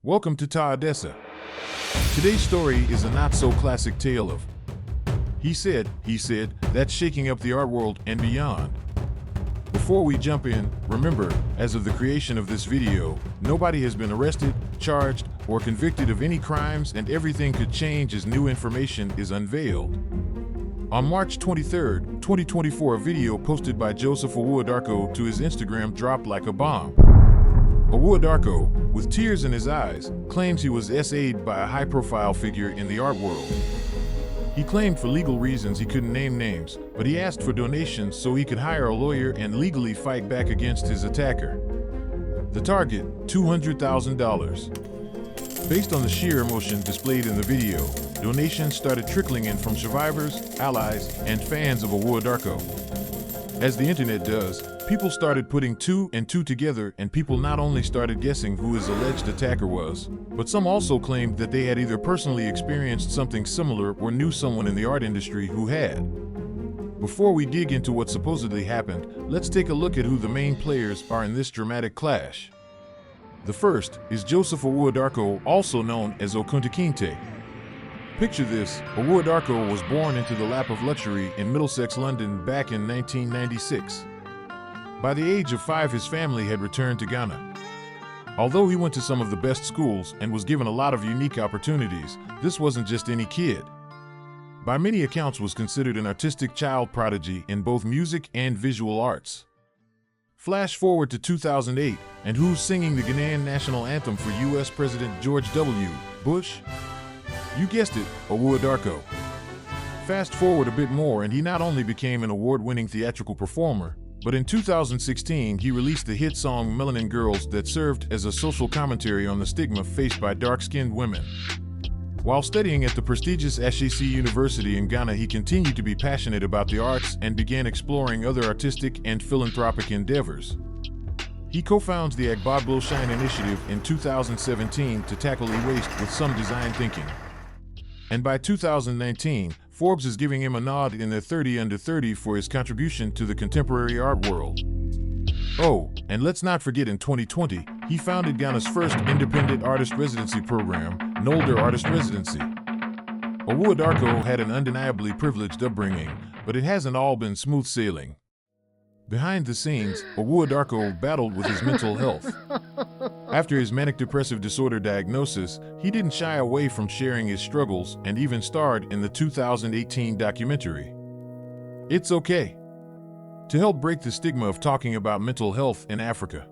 Welcome to Ta Odessa. Today's story is a not-so-classic tale of he said, that's shaking up the art world and beyond. Before we jump in, remember, as of the creation of this video, nobody has been arrested, charged, or convicted of any crimes, and everything could change as new information is unveiled. On March 23, 2024, a video posted by Joseph Awuah-Darko to his Instagram dropped like a bomb. Awuah-Darko, with tears in his eyes, claims he was SA'd by a high-profile figure in the art world. He claimed for legal reasons he couldn't name names, but he asked for donations so he could hire a lawyer and legally fight back against his attacker. The target, $200,000. Based on the sheer emotion displayed in the video, donations started trickling in from survivors, allies, and fans of Awuah-Darko. As the internet does, people started putting two and two together, and people not only started guessing who his alleged attacker was, but some also claimed that they had either personally experienced something similar or knew someone in the art industry who had. Before we dig into what supposedly happened, let's take a look at who the main players are in this dramatic clash. The first is Joseph Awuah-Darko, also known as Kehinde. Picture this: Awuah-Darko was born into the lap of luxury in Middlesex, London back in 1996. By the age of 5, his family had returned to Ghana. Although he went to some of the best schools and was given a lot of unique opportunities, this wasn't just any kid. By many accounts, was considered an artistic child prodigy in both music and visual arts. Flash forward to 2008, and who's singing the Ghanaian national anthem for U.S. President George W. Bush? You guessed it, Awuah-Darko. Fast forward a bit more, and he not only became an award-winning theatrical performer, but in 2016 he released the hit song Melanin Girls that served as a social commentary on the stigma faced by dark-skinned women. While studying at the prestigious Accusations University in Ghana, he continued to be passionate about the arts and began exploring other artistic and philanthropic endeavors. He co-founds the Agbogblo Shine initiative in 2017 to tackle e-waste with some design thinking. And by 2019, Forbes is giving him a nod in their 30 Under 30 for his contribution to the contemporary art world. Oh, and let's not forget, in 2020, he founded Ghana's first independent artist residency program, Nolder Artist Residency. Awuah-Darko had an undeniably privileged upbringing, but it hasn't all been smooth sailing. Behind the scenes, Awuah-Darko battled with his mental health. After his manic-depressive disorder diagnosis, he didn't shy away from sharing his struggles and even starred in the 2018 documentary, It's Okay, to help break the stigma of talking about mental health in Africa.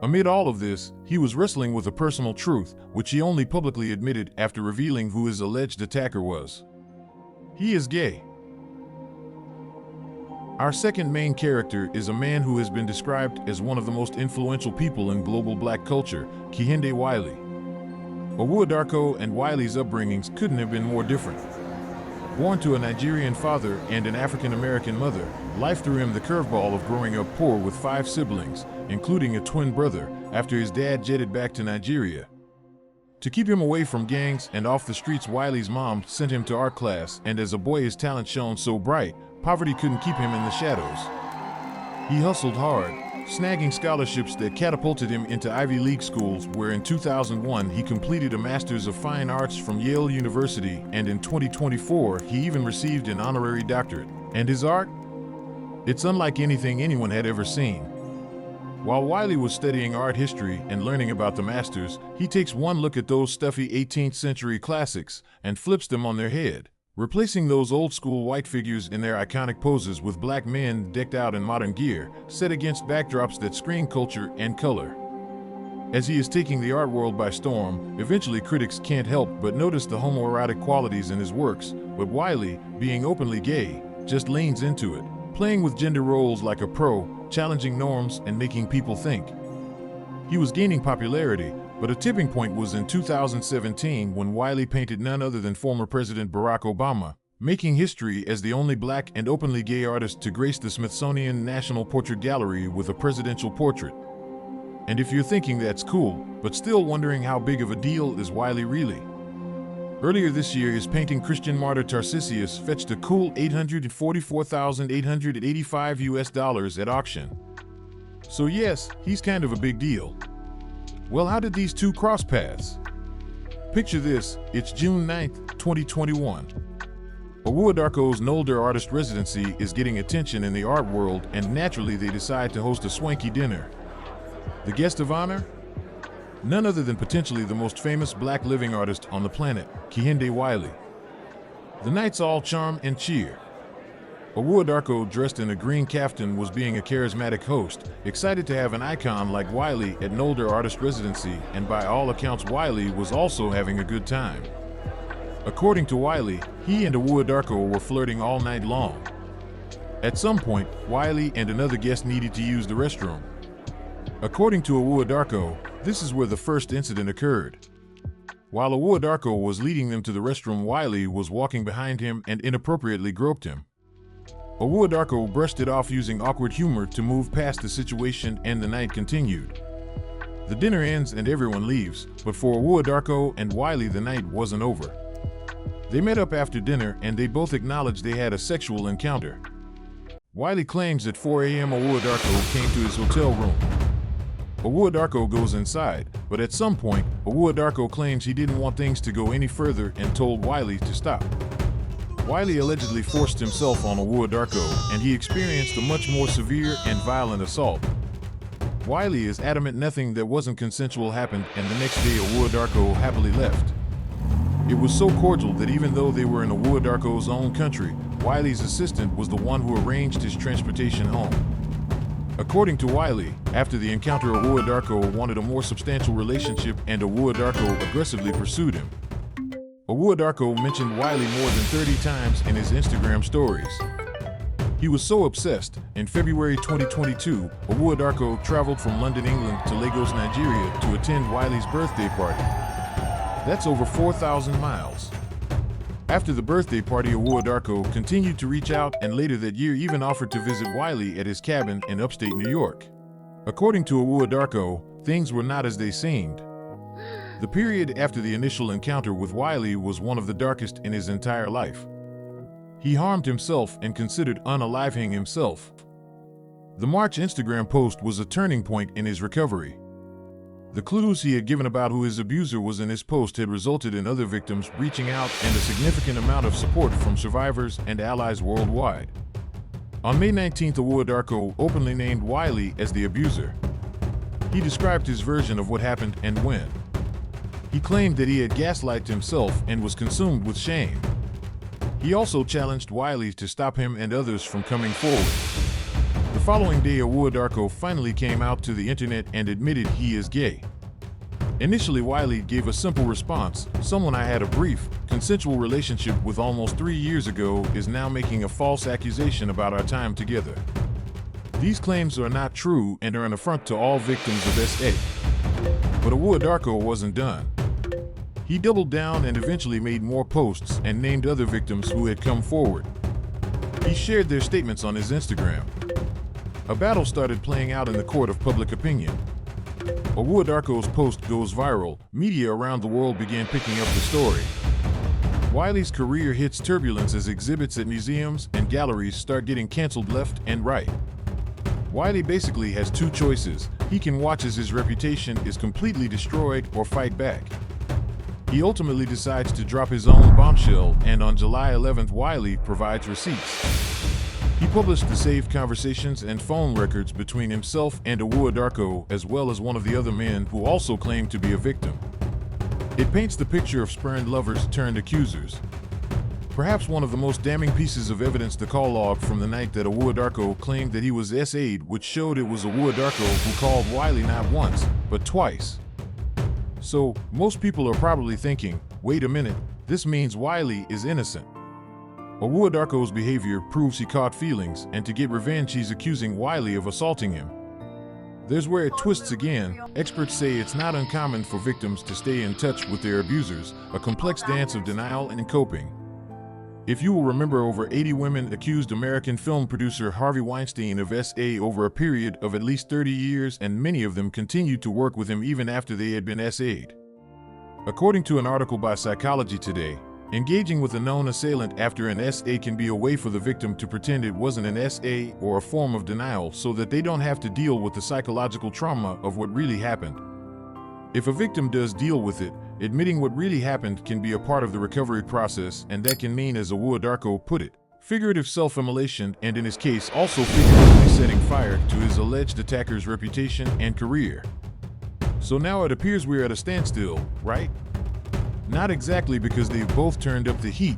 Amid all of this, he was wrestling with a personal truth, which he only publicly admitted after revealing who his alleged attacker was. He is gay. Our second main character is a man who has been described as one of the most influential people in global black culture, Kehinde Wiley. Awuah-Darko and Wiley's upbringings couldn't have been more different. Born to a Nigerian father and an African-American mother, life threw him the curveball of growing up poor with 5 siblings, including a twin brother, after his dad jetted back to Nigeria. To keep him away from gangs and off the streets, Wiley's mom sent him to art class, and as a boy his talent shone so bright, poverty couldn't keep him in the shadows. He hustled hard, snagging scholarships that catapulted him into Ivy League schools, where in 2001 he completed a Master's of Fine Arts from Yale University, and in 2024 he even received an honorary doctorate. And his art? It's unlike anything anyone had ever seen. While Wiley was studying art history and learning about the masters, he takes one look at those stuffy 18th century classics and flips them on their head, replacing those old-school white figures in their iconic poses with black men decked out in modern gear, set against backdrops that scream culture and color. As he is taking the art world by storm, eventually critics can't help but notice the homoerotic qualities in his works, but Wiley, being openly gay, just leans into it, playing with gender roles like a pro, challenging norms and making people think. He was gaining popularity, but a tipping point was in 2017 when Wiley painted none other than former President Barack Obama, making history as the only black and openly gay artist to grace the Smithsonian National Portrait Gallery with a presidential portrait. And if you're thinking that's cool, but still wondering how big of a deal is Wiley really? Earlier this year, his painting Christian Martyr Tarcisius fetched a cool $844,885 at auction. So yes, he's kind of a big deal. Well, how did these two cross paths? Picture this, it's June 9th, 2021. Awuah-Darko's Nolder artist residency is getting attention in the art world, and naturally they decide to host a swanky dinner. The guest of honor? None other than potentially the most famous black living artist on the planet, Kehinde Wiley. The night's all charm and cheer. Awuah-Darko, dressed in a green kaftan, was being a charismatic host, excited to have an icon like Wiley at Nolder artist residency, and by all accounts Wiley was also having a good time. According to Wiley, he and Awuah-Darko were flirting all night long. At some point, Wiley and another guest needed to use the restroom. According to Awuah-Darko, this is where the first incident occurred. While Awuah-Darko was leading them to the restroom, Wiley was walking behind him and inappropriately groped him. Awuah-Darko brushed it off using awkward humor to move past the situation, and the night continued. The dinner ends and everyone leaves, but for Awuah-Darko and Wiley the night wasn't over. They met up after dinner and they both acknowledged they had a sexual encounter. Wiley claims at 4 a.m. Awuah-Darko came to his hotel room. Awuah-Darko goes inside, but at some point, Awuah-Darko claims he didn't want things to go any further and told Wiley to stop. Wiley allegedly forced himself on Awuah-Darko, and he experienced a much more severe and violent assault. Wiley is adamant nothing that wasn't consensual happened, and the next day Awuah-Darko happily left. It was so cordial that even though they were in Awuah-Darko's own country, Wiley's assistant was the one who arranged his transportation home. According to Wiley, after the encounter Awuah-Darko wanted a more substantial relationship and Awuah-Darko aggressively pursued him. Awuah-Darko mentioned Wiley more than 30 times in his Instagram stories. He was so obsessed, in February 2022, Awuah-Darko traveled from London, England to Lagos, Nigeria to attend Wiley's birthday party. That's over 4,000 miles. After the birthday party, Awuah-Darko continued to reach out and later that year even offered to visit Wiley at his cabin in upstate New York. According to Awuah-Darko, things were not as they seemed. The period after the initial encounter with Wiley was one of the darkest in his entire life. He harmed himself and considered unaliving himself. The March Instagram post was a turning point in his recovery. The clues he had given about who his abuser was in his post had resulted in other victims reaching out and a significant amount of support from survivors and allies worldwide. On May 19th, Awuah-Darko openly named Wiley as the abuser. He described his version of what happened and when. He claimed that he had gaslighted himself and was consumed with shame. He also challenged Wiley to stop him and others from coming forward. The following day, Awuah-Darko finally came out to the internet and admitted he is gay. Initially, Wiley gave a simple response: "Someone I had a brief, consensual relationship with almost 3 years ago is now making a false accusation about our time together. These claims are not true and are an affront to all victims of SA." But Awuah-Darko wasn't done. He doubled down and eventually made more posts and named other victims who had come forward. He shared their statements on his Instagram. A battle started playing out in the court of public opinion. Awuah-Darko's post goes viral. Media around the world began picking up the story. Wiley's career hits turbulence as exhibits at museums and galleries start getting canceled left and right. Wiley basically has two choices. He can watch as his reputation is completely destroyed or fight back. He ultimately decides to drop his own bombshell, and on July 11th, Wiley provides receipts. He published the saved conversations and phone records between himself and Awuah-Darko, as well as one of the other men who also claimed to be a victim. It paints the picture of spurned lovers turned accusers. Perhaps one of the most damning pieces of evidence, the call log from the night that Awuah-Darko claimed that he was SA'd, which showed it was Awuah-Darko who called Wiley not once, but twice. So, most people are probably thinking, wait a minute, this means Wiley is innocent. Awuah-Darko's behavior proves he caught feelings, and to get revenge he's accusing Wiley of assaulting him. There's where it twists again. Experts say it's not uncommon for victims to stay in touch with their abusers, a complex dance of denial and coping. If you will remember, over 80 women accused American film producer Harvey Weinstein of SA over a period of at least 30 years, and many of them continued to work with him even after they had been SA'd. According to an article by Psychology Today, engaging with a known assailant after an SA can be a way for the victim to pretend it wasn't an SA, or a form of denial, so that they don't have to deal with the psychological trauma of what really happened. If a victim does deal with it, admitting what really happened can be a part of the recovery process, and that can mean, as Awuah-Darko put it, figurative self-immolation, and in his case also figuratively setting fire to his alleged attacker's reputation and career. So now it appears we're at a standstill, right? Not exactly, because they've both turned up the heat.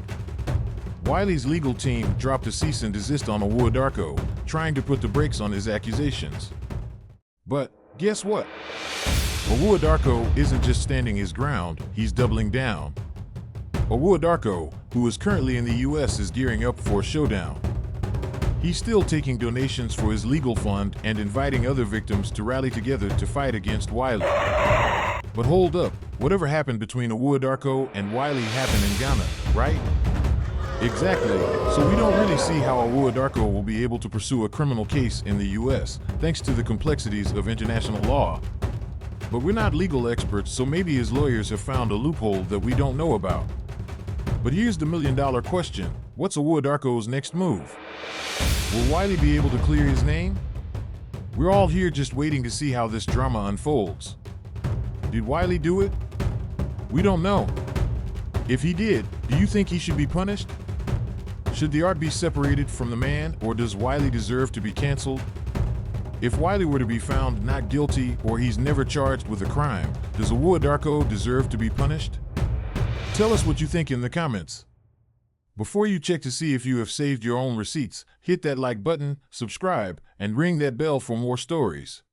Wiley's legal team dropped a cease and desist on Awuah-Darko, trying to put the brakes on his accusations. But guess what? Awuah-Darko isn't just standing his ground, he's doubling down. Awuah-Darko, who is currently in the US, is gearing up for a showdown. He's still taking donations for his legal fund and inviting other victims to rally together to fight against Wiley. But hold up, whatever happened between Awuah-Darko and Wiley happened in Ghana, right? Exactly, so we don't really see how Awuah-Darko will be able to pursue a criminal case in the US, thanks to the complexities of international law. But we're not legal experts, so maybe his lawyers have found a loophole that we don't know about. But here's the million-dollar question. What's Awuah-Darko's next move? Will Wiley be able to clear his name? We're all here just waiting to see how this drama unfolds. Did Wiley do it? We don't know. If he did, do you think he should be punished? Should the art be separated from the man, or does Wiley deserve to be canceled? If Wiley were to be found not guilty, or he's never charged with a crime, does Awuah-Darko deserve to be punished? Tell us what you think in the comments. Before you check to see if you have saved your own receipts, hit that like button, subscribe, and ring that bell for more stories.